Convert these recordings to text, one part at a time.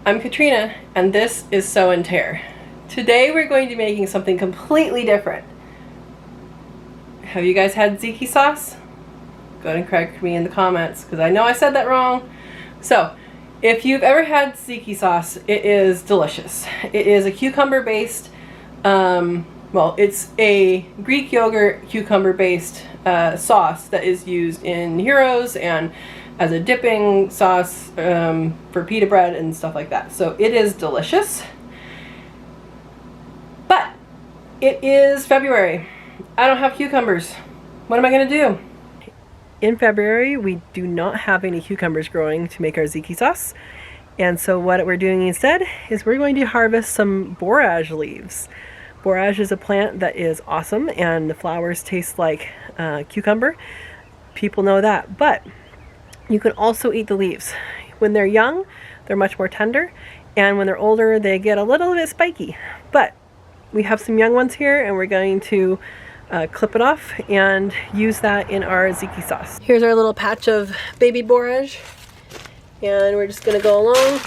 I'm Katrina, and this is Sew and Tare. Today we're going to be making something completely different. Have you guys had tzatziki sauce? Go ahead and correct me in the comments, because I know I said that wrong. So, if you've ever had tzatziki sauce, it is delicious. It is a cucumber-based, well, it's a Greek yogurt cucumber-based sauce that is used in gyros and as a dipping sauce for pita bread and stuff like that. So it is delicious. But it is February. I don't have cucumbers. What am I going to do? In February, we do not have any cucumbers growing to make our tzatziki sauce. And so what we're doing instead is we're going to harvest some borage leaves. Borage is a plant that is awesome, and the flowers taste like cucumber. People know that, but you can also eat the leaves. When they're young, they're much more tender, and when they're older, they get a little bit spiky. But we have some young ones here, and we're going to clip it off and use that in our tzatziki sauce. Here's our little patch of baby borage, and we're just gonna go along.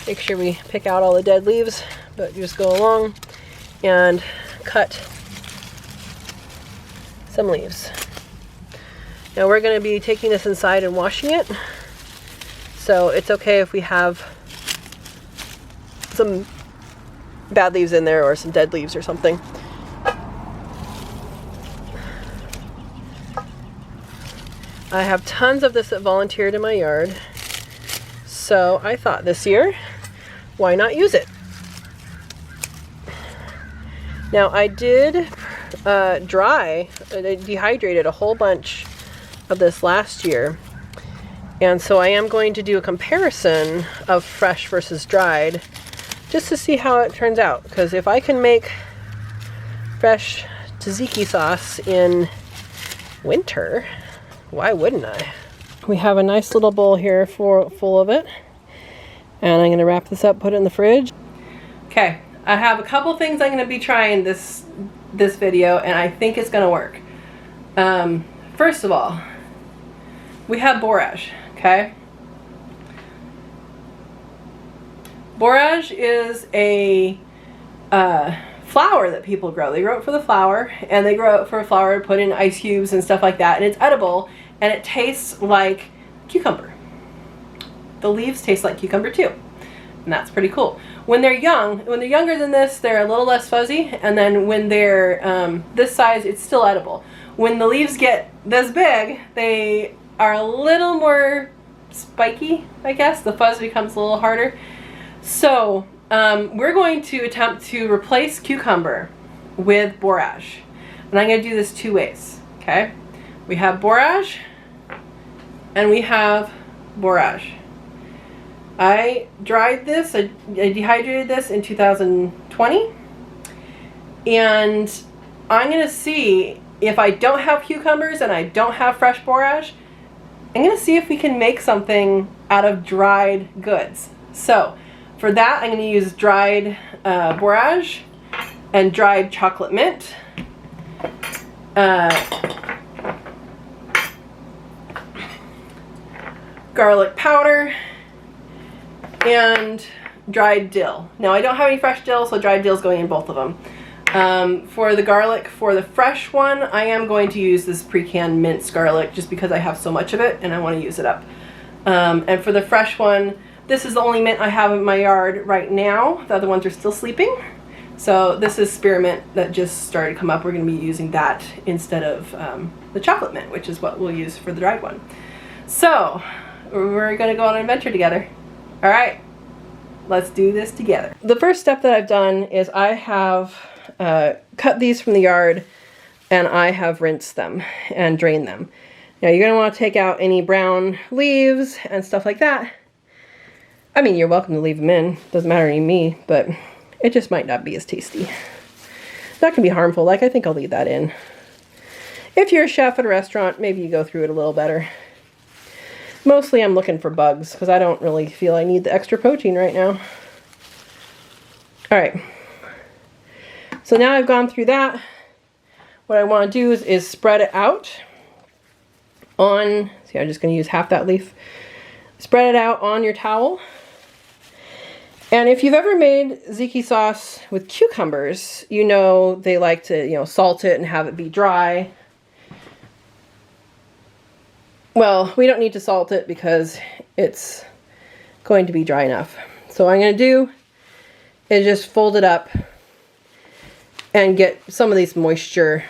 Make sure we pick out all the dead leaves, but just go along and cut some leaves. Now we're going to be taking this inside and washing it, so it's okay if we have some bad leaves in there or some dead leaves or something. I have tons of this that volunteered in my yard, so I thought this year, why not use it? Now I did dehydrated a whole bunch of this last year, and so I am going to do a comparison of fresh versus dried just to see how it turns out, because if I can make fresh tzatziki sauce in winter, why wouldn't I? We have a nice little bowl here full of it, and I'm going to wrap this up, put it in the fridge. Okay, I have a couple things I'm going to be trying this video, and I think it's going to work. First of all, we have borage, okay? Borage is a flower that people grow. They grow it for the flower, and they grow it for a flower to put in ice cubes and stuff like that, and it's edible, and it tastes like cucumber. The leaves taste like cucumber too, and that's pretty cool. When they're younger than this, they're a little less fuzzy, and then when they're this size, it's still edible. When the leaves get this big, they are a little more spiky, I guess. The fuzz becomes a little harder. So we're going to attempt to replace cucumber with borage. And I'm going to do this two ways, okay? We have borage and we have borage. I dried this, I dehydrated this in 2020, and I'm going to see if I don't have cucumbers and I don't have fresh borage, I'm going to see if we can make something out of dried goods. So for that, I'm going to use dried borage and dried chocolate mint. Garlic powder and dried dill. Now I don't have any fresh dill, so dried dill is going in both of them. For the garlic, for the fresh one, I am going to use this pre-canned minced garlic just because I have so much of it and I want to use it up. And for the fresh one, this is the only mint I have in my yard right now. The other ones are still sleeping. So this is spearmint that just started to come up. We're going to be using that instead of the chocolate mint, which is what we'll use for the dried one. So we're going to go on an adventure together. All right, let's do this together. The first step that I've done is I have cut these from the yard, and I have rinsed them and drained them. Now you're going to want to take out any brown leaves and stuff like that. I mean, you're welcome to leave them in. Doesn't matter to me, but it just might not be as tasty. That can be harmful. Like, I think I'll leave that in. If you're a chef at a restaurant, maybe you go through it a little better. Mostly I'm looking for bugs because I don't really feel I need the extra protein right now. All right. So now I've gone through that. What I want to do is spread it out on, see, I'm just going to use half that leaf. Spread it out on your towel. And if you've ever made tzatziki sauce with cucumbers, you know they like to, you know, salt it and have it be dry. Well, we don't need to salt it because it's going to be dry enough. So what I'm going to do is just fold it up and get some of this moisture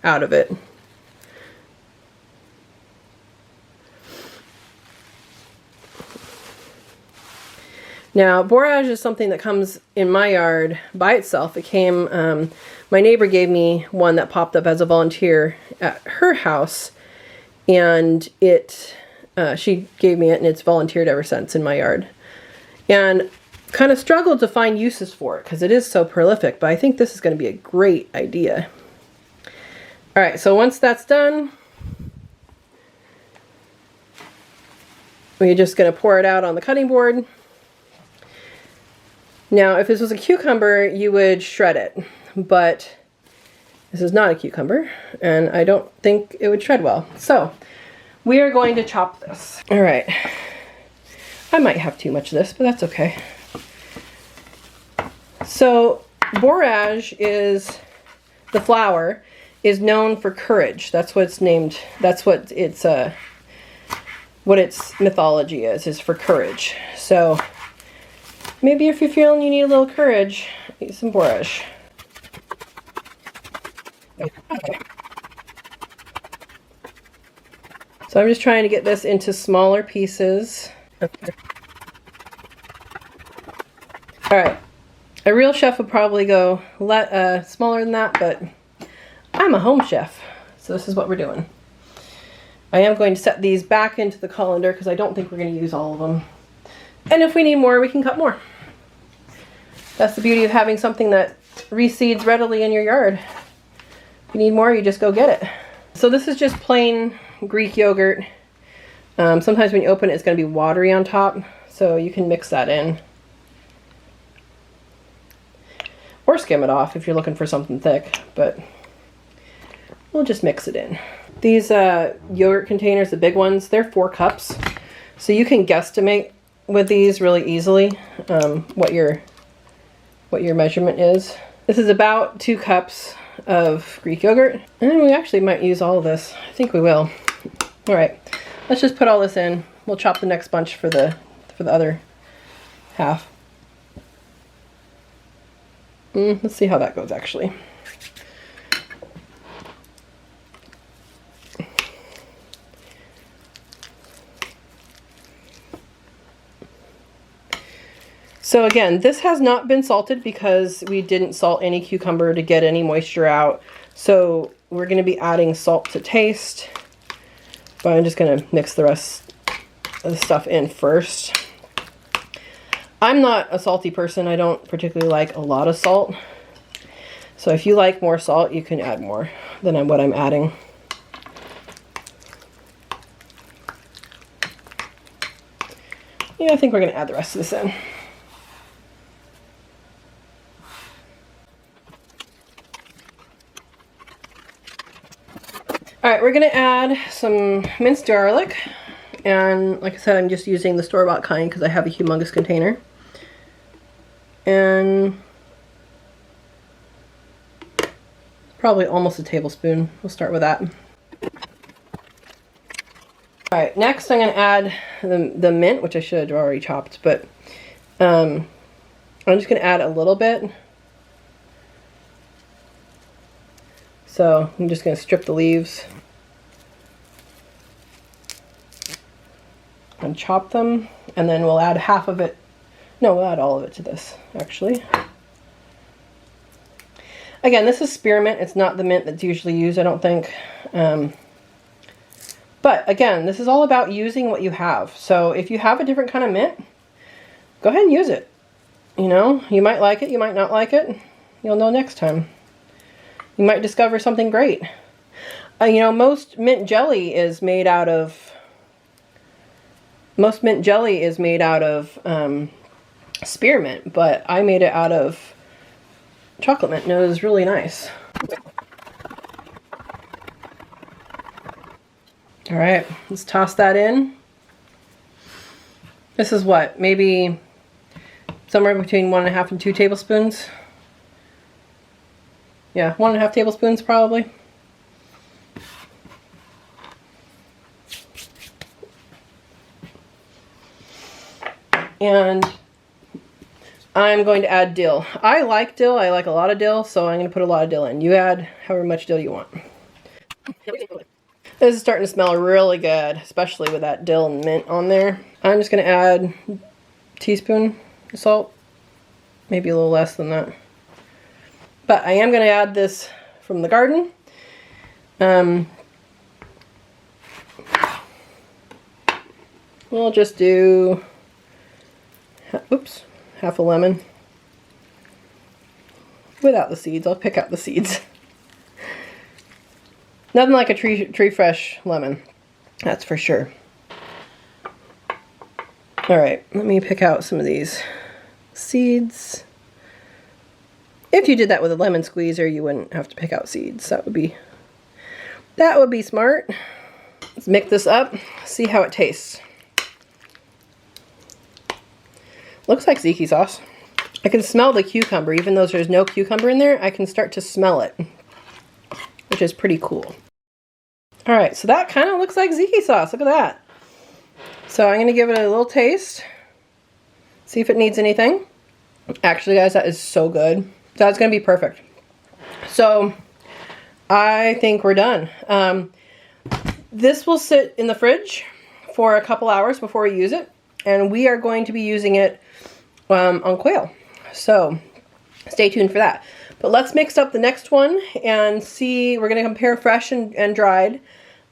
out of it. Now, borage is something that comes in my yard by itself. It came, my neighbor gave me one that popped up as a volunteer at her house, and she gave me it, and it's volunteered ever since in my yard. And kind of struggled to find uses for it because it is so prolific, but I think this is going to be a great idea. All right, so once that's done, we're just going to pour it out on the cutting board. Now, if this was a cucumber, you would shred it, but this is not a cucumber, and I don't think it would shred well. So, we are going to chop this. All right. I might have too much of this, but that's okay. So, borage is, the flower, is known for courage. That's what it's named, that's what its mythology is for courage. So, maybe if you're feeling you need a little courage, eat some borage. Okay. So I'm just trying to get this into smaller pieces. Okay. All right. A real chef would probably go smaller than that, but I'm a home chef, so this is what we're doing. I am going to set these back into the colander because I don't think we're going to use all of them. And if we need more, we can cut more. That's the beauty of having something that reseeds readily in your yard. If you need more, you just go get it. So this is just plain Greek yogurt. Sometimes when you open it, it's going to be watery on top, so you can mix that in. Or skim it off if you're looking for something thick, but we'll just mix it in. These yogurt containers, the big ones, they're 4 cups. So you can guesstimate with these really easily what your measurement is. This is about 2 cups of Greek yogurt, and we actually might use all of this. I think we will. All right, let's just put all this in. We'll chop the next bunch for the other half. Let's see how that goes actually. So again, this has not been salted because we didn't salt any cucumber to get any moisture out. So we're going to be adding salt to taste. But I'm just going to mix the rest of the stuff in first. I'm not a salty person. I don't particularly like a lot of salt. So if you like more salt, you can add more than what I'm adding. Yeah, I think we're going to add the rest of this in. All right, we're gonna add some minced garlic, and like I said, I'm just using the store-bought kind because I have a humongous container. And probably almost a tablespoon. We'll start with that. All right, next I'm gonna add the mint, which I should have already chopped, but I'm just gonna add a little bit. So I'm just going to strip the leaves and chop them, and then we'll add half of it. No, we'll add all of it to this, actually. Again, this is spearmint. It's not the mint that's usually used, I don't think. But again, this is all about using what you have. So if you have a different kind of mint, go ahead and use it. You know, you might like it, you might not like it. You'll know next time. You might discover something great. You know, most mint jelly is made out of spearmint, but I made it out of chocolate mint, and it was really nice. All right, let's toss that in. This is what, maybe somewhere between 1.5 and 2 tablespoons. Yeah, 1.5 tablespoons probably. And I'm going to add dill. I like dill. I like a lot of dill, so I'm going to put a lot of dill in. You add however much dill you want. This is starting to smell really good, especially with that dill and mint on there. I'm just going to add a teaspoon of salt, maybe a little less than that. But I am going to add this from the garden. We'll just do, oops, half a lemon. Without the seeds, I'll pick out the seeds. Nothing like a tree fresh lemon, that's for sure. Alright, let me pick out some of these seeds. If you did that with a lemon squeezer, you wouldn't have to pick out seeds. That would be smart. Let's mix this up, see how it tastes. Looks like tzatziki sauce. I can smell the cucumber, even though there's no cucumber in there, I can start to smell it, which is pretty cool. Alright, so that kind of looks like tzatziki sauce. Look at that. So I'm going to give it a little taste. See if it needs anything. Actually, guys, that is so good. That's going to be perfect. So I think we're done. This will sit in the fridge for a couple hours before we use it. And we are going to be using it on quail. So stay tuned for that. But let's mix up the next one and see. We're going to compare fresh and dried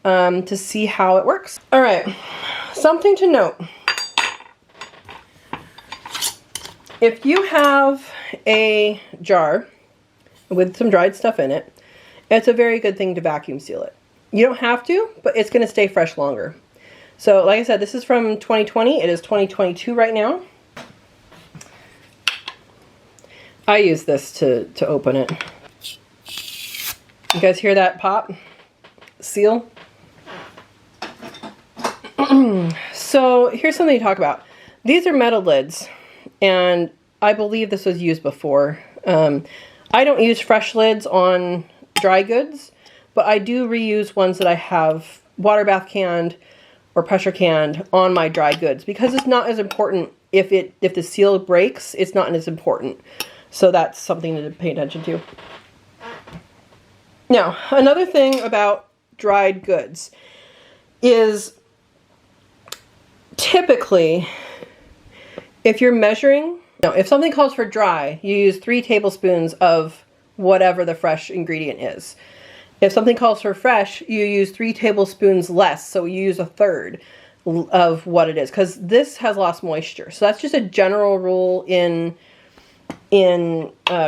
to see how it works. All right, something to note. If you have a jar with some dried stuff in it, it's a very good thing to vacuum seal it. You don't have to, but it's going to stay fresh longer. So like I said, this is from 2020. It is 2022 right now. I use this to open it. You guys hear that pop? Seal? So here's something to talk about. These are metal lids, and I believe this was used before. I don't use fresh lids on dry goods, but I do reuse ones that I have water bath canned or pressure canned on my dry goods, because it's not as important. If the seal breaks, it's not as important. So that's something to pay attention to. Now, another thing about dried goods is typically, if you're measuring, if something calls for dry, you use 3 tablespoons of whatever the fresh ingredient is. If something calls for fresh, you use 3 tablespoons less, so you use 1/3 of what it is, because this has lost moisture. So that's just a general rule in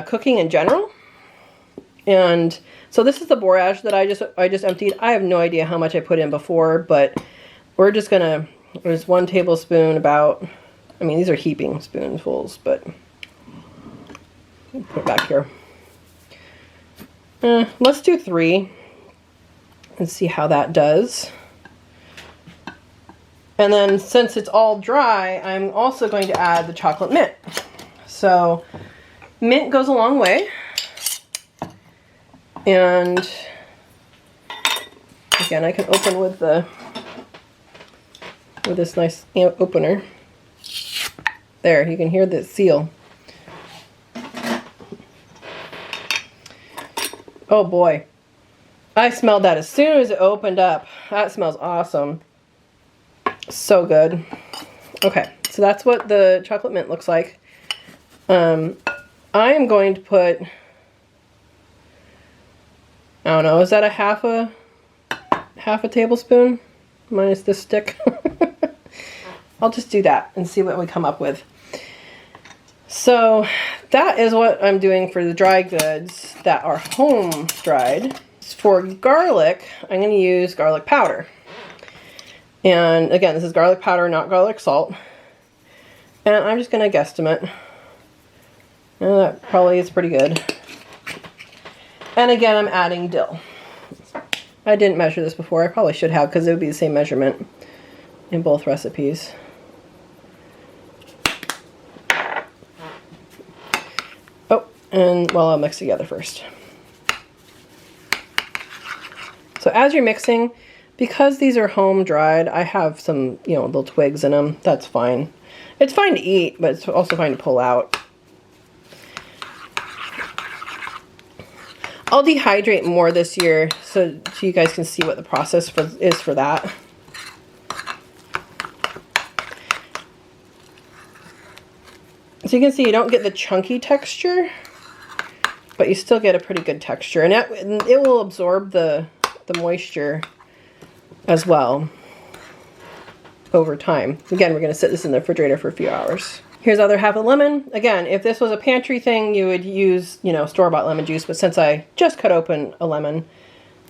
cooking in general. And so this is the borage that I just emptied. I have no idea how much I put in before, but we're just gonna, there's 1 tablespoon about, I mean, these are heaping spoonfuls, but put it back here. Let's do 3 and see how that does. And then since it's all dry, I'm also going to add the chocolate mint. So mint goes a long way. And again, I can open with this nice opener. There, you can hear the seal. Oh boy, I smelled that as soon as it opened up. That smells awesome. So good. Okay, so that's what the chocolate mint looks like. I am going to put, I don't know, is that a half a tablespoon minus this stick? I'll just do that and see what we come up with. So that is what I'm doing for the dry goods that are home dried. For garlic, I'm going to use garlic powder. And again, this is garlic powder, not garlic salt. And I'm just going to guesstimate. And that probably is pretty good. And again, I'm adding dill. I didn't measure this before. I probably should have, because it would be the same measurement in both recipes. And well, I'll mix together first. So as you're mixing, because these are home dried, I have some, you know, little twigs in them. That's fine. It's fine to eat, but it's also fine to pull out. I'll dehydrate more this year so you guys can see what the process is for that. So you can see you don't get the chunky texture, but you still get a pretty good texture. And it will absorb the moisture as well over time. Again, we're going to sit this in the refrigerator for a few hours. Here's the other half of lemon. Again, if this was a pantry thing, you would use, you know, store-bought lemon juice, but since I just cut open a lemon,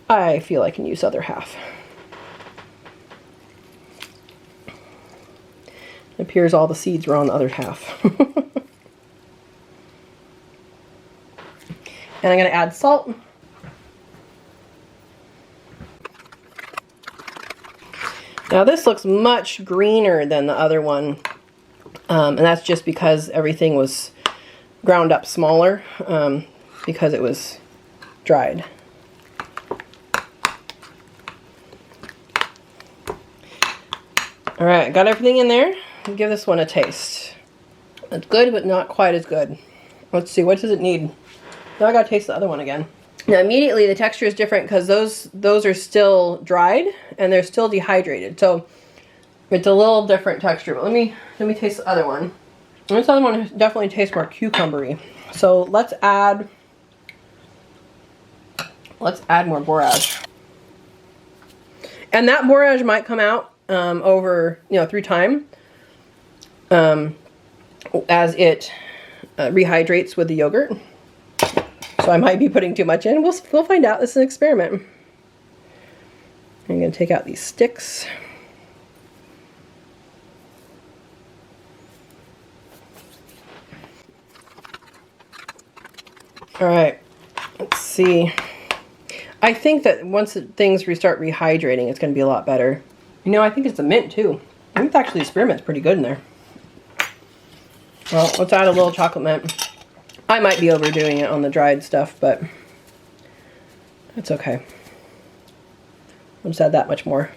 I feel I can use the other half. It appears all the seeds were on the other half. And I'm going to add salt. Now this looks much greener than the other one, and that's just because everything was ground up smaller because it was dried. Alright, got everything in there. I'll give this one a taste. It's good, but not quite as good. Let's see, what does it need? Now I gotta taste the other one again. Now immediately the texture is different because those are still dried and they're still dehydrated. So it's a little different texture. But let me taste the other one. This other one definitely tastes more cucumbery. So let's add more borage. And that borage might come out over, you know, through time as it rehydrates with the yogurt. So I might be putting too much in. We'll find out. This is an experiment. I'm going to take out these sticks. All right, let's see. I think that once things restart rehydrating, it's going to be a lot better. You know, I think it's the mint too. I think actually the spearmint's pretty good in there. Well, let's add a little chocolate mint. I might be overdoing it on the dried stuff, but that's okay. We'll just add that much more.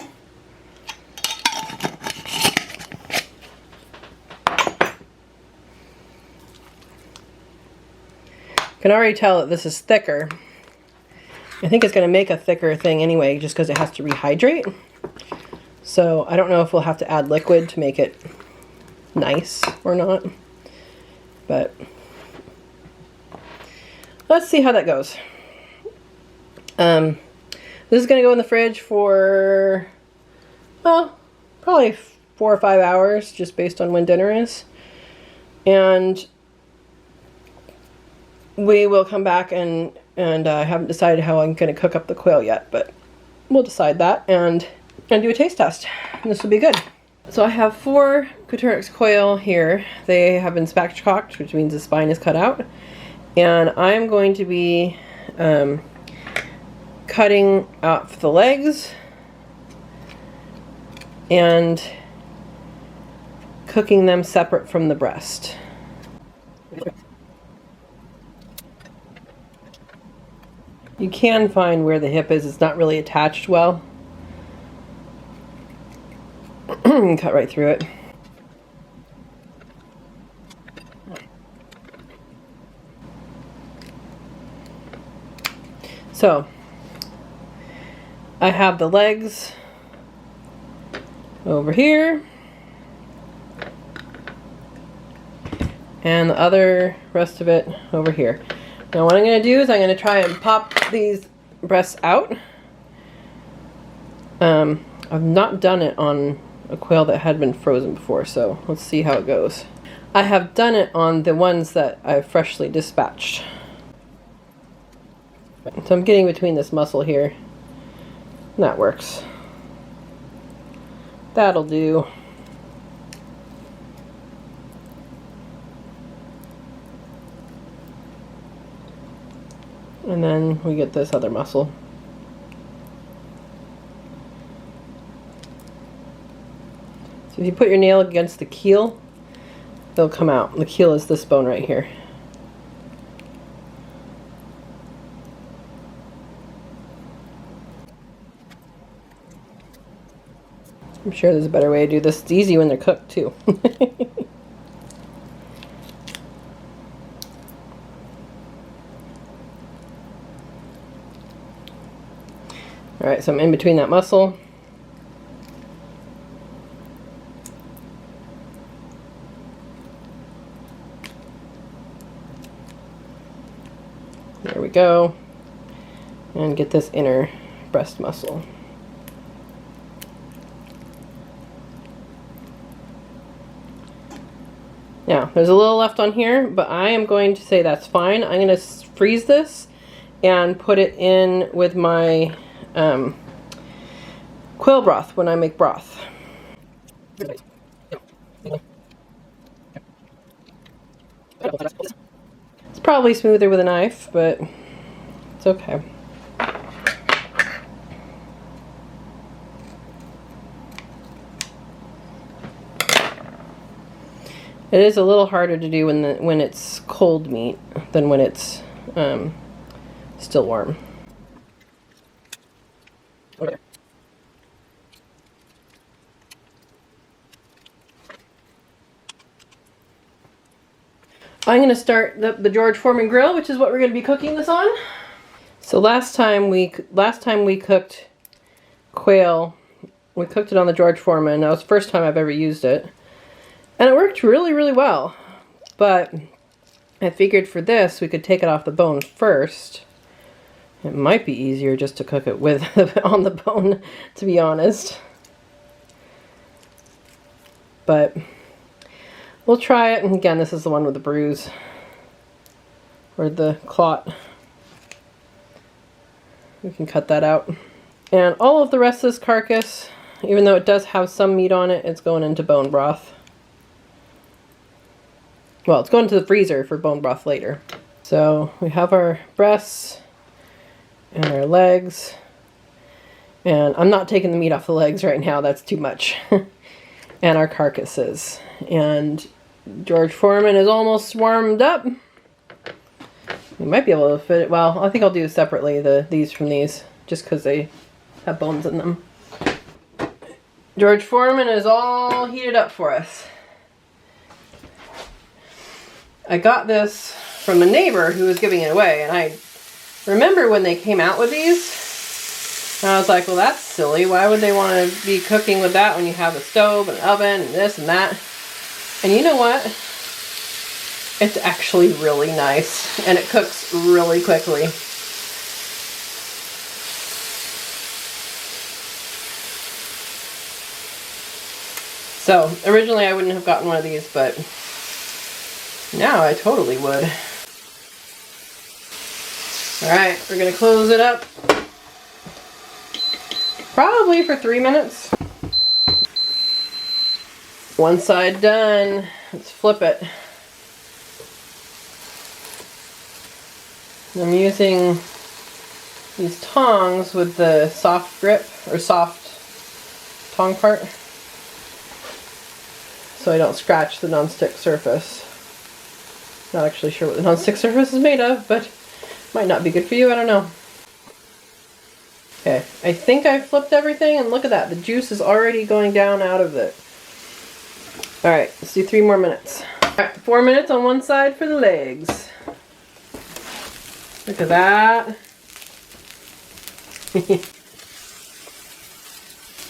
I can already tell that this is thicker. I think it's going to make a thicker thing anyway, just because it has to rehydrate. So I don't know if we'll have to add liquid to make it nice or not, but let's see how that goes. This is going to go in the fridge for, well, probably 4 or 5 hours, just based on when dinner is. And we will come back and I haven't decided how I'm going to cook up the quail yet, but we'll decide that and do a taste test. And this will be good. So I have 4 Quail quail here. They have been spatchcocked, which means the spine is cut out. And I'm going to be cutting off the legs and cooking them separate from the breast. You can find where the hip is. It's not really attached well. Cut right through it. So, I have the legs over here, and the other rest of it over here. Now what I'm going to do is I'm going to try and pop these breasts out. I've not done it on a quail that had been frozen before, so let's see how it goes. I have done it on the ones that I've freshly dispatched. So I'm getting between this muscle here. And that works. That'll do. And then we get this other muscle. So if you put your nail against the keel, they'll come out. The keel is this bone right here. I'm sure there's a better way to do this. It's easy when they're cooked too. Alright, so I'm in between that muscle. There we go. And get this inner breast muscle. Now, there's a little left on here, but I am going to say that's fine. I'm going to freeze this and put it in with my quail broth when I make broth. It's probably smoother with a knife, but it's okay. It is a little harder to do when it's cold meat than when it's still warm. Okay. I'm going to start the George Foreman grill, which is what we're going to be cooking this on. So last time we cooked quail, we cooked it on the George Foreman. That was the first time I've ever used it. And it worked really, really well. But I figured for this, we could take it off the bone first. It might be easier just to cook it with on the bone, to be honest. But we'll try it. And again, this is the one with the bruise. Or the clot. We can cut that out. And all of the rest of this carcass, even though it does have some meat on it, it's going into bone broth. Well, it's going to the freezer for bone broth later. So we have our breasts and our legs. And I'm not taking the meat off the legs right now, that's too much. And our carcasses. And George Foreman is almost warmed up. We might be able to fit it. Well, I think I'll do separately these from these, just because they have bones in them. George Foreman is all heated up for us. I got this from a neighbor who was giving it away, and I remember when they came out with these, and I was like, well, that's silly. Why would they want to be cooking with that when you have a stove and an oven and this and that? And you know what? It's actually really nice, and it cooks really quickly. So, originally I wouldn't have gotten one of these, but now I totally would. Alright, we're going to close it up. Probably for 3 minutes. One side done. Let's flip it. I'm using these tongs with the soft grip, or soft tong part, so I don't scratch the nonstick surface. Not actually sure what the nonstick surface is made of, but might not be good for you, I don't know. Okay, I think I flipped everything, and look at that, the juice is already going down out of it. Alright, let's do 3 more minutes. Alright, 4 minutes on one side for the legs. Look at that.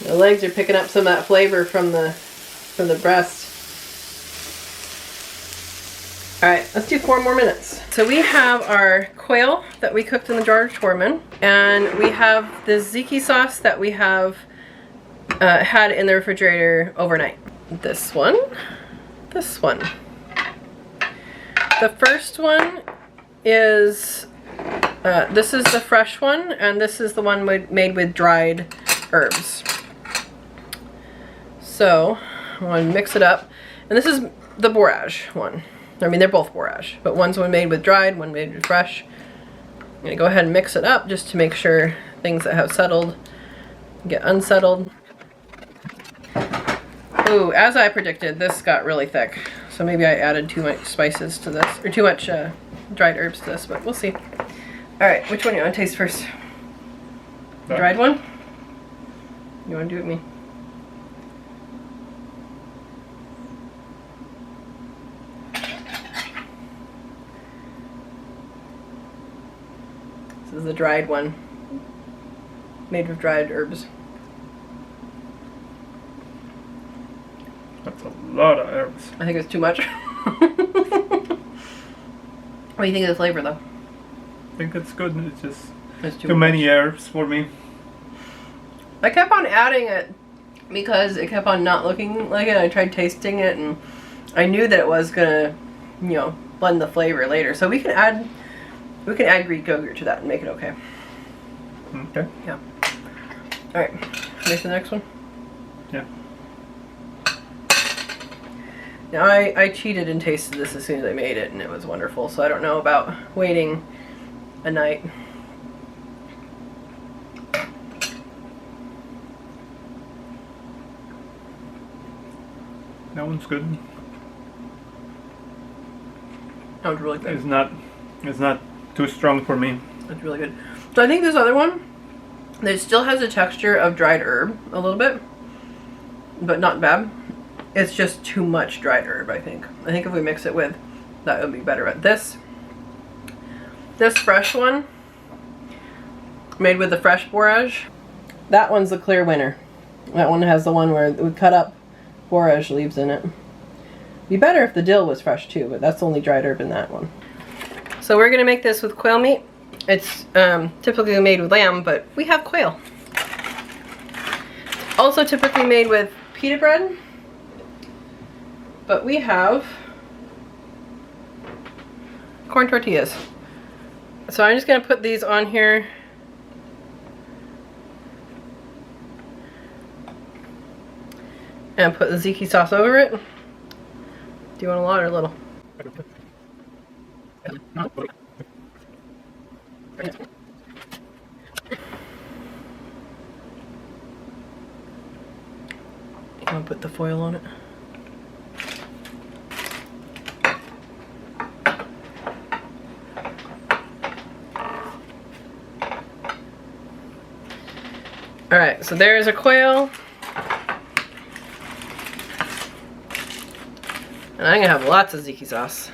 The legs are picking up some of that flavor from the breast. Alright, let's do 4 more minutes. So we have our quail that we cooked in the George Foreman, and we have the tzatziki sauce that we have had in the refrigerator overnight. This one, this one. The first one is, this is the fresh one, and this is the one made with dried herbs. So, I want to mix it up. And this is the Borage one. I mean, they're both Borage, but one's one made with dried, one made with fresh. I'm going to go ahead and mix it up just to make sure things that have settled get unsettled. Ooh, as I predicted, this got really thick. So maybe I added too much spices to this, or too much dried herbs to this, but we'll see. Alright, which one do you want to taste first? The dried one? You want to do it with me? the dried one, made with dried herbs. That's a lot of herbs. I think it's too much. What do you think of the flavor, though? I think it's good. It's just It's too many herbs for me. I kept on adding it because it kept on not looking like it. I tried tasting it, and I knew that it was gonna, you know, blend the flavor later. So we can add Greek yogurt to that and make it okay. Okay. Yeah. All right. Make the next one. Yeah. Now I cheated and tasted this as soon as I made it, and it was wonderful. So I don't know about waiting a night. That one's good. That was really good. It's not too strong for me. It's really good. So I think this other one, it still has a texture of dried herb a little bit, but not bad. It's just too much dried herb, I think. I think if we mix it with, that would be better. But this fresh one, made with the fresh borage, that one's the clear winner. That one has the one where we cut up borage leaves in it. Be better if the dill was fresh too, but that's only dried herb in that one. So we're gonna make this with quail meat. It's typically made with lamb, but we have quail. Also typically made with pita bread, but we have corn tortillas. So I'm just gonna put these on here. And put the tzatziki sauce over it. Do you want a lot or a little? I'm gonna put the foil on it. Alright, so there's a quail. And I'm gonna have lots of tzatziki sauce.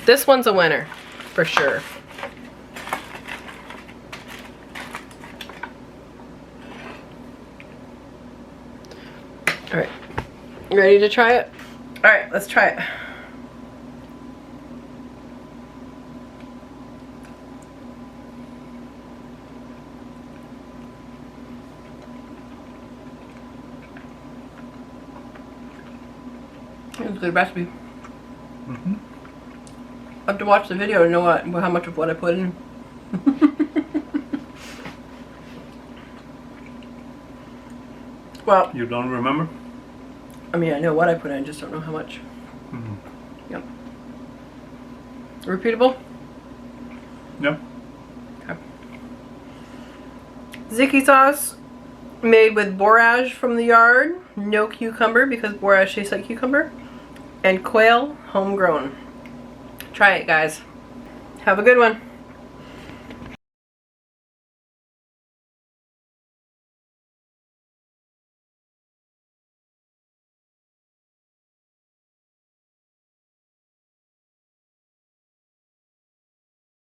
This one's a winner, for sure. Alright, ready to try it? Alright, let's try it. It was a good recipe. Mm-hmm. I have to watch the video to know how much of what I put in. Well, you don't remember? I mean, I know what I put in, I just don't know how much. Mm-hmm. Yep. Repeatable? Yep. Okay. Tzatziki sauce made with borage from the yard, no cucumber because borage tastes like cucumber, and quail homegrown. Try it, guys. Have a good one.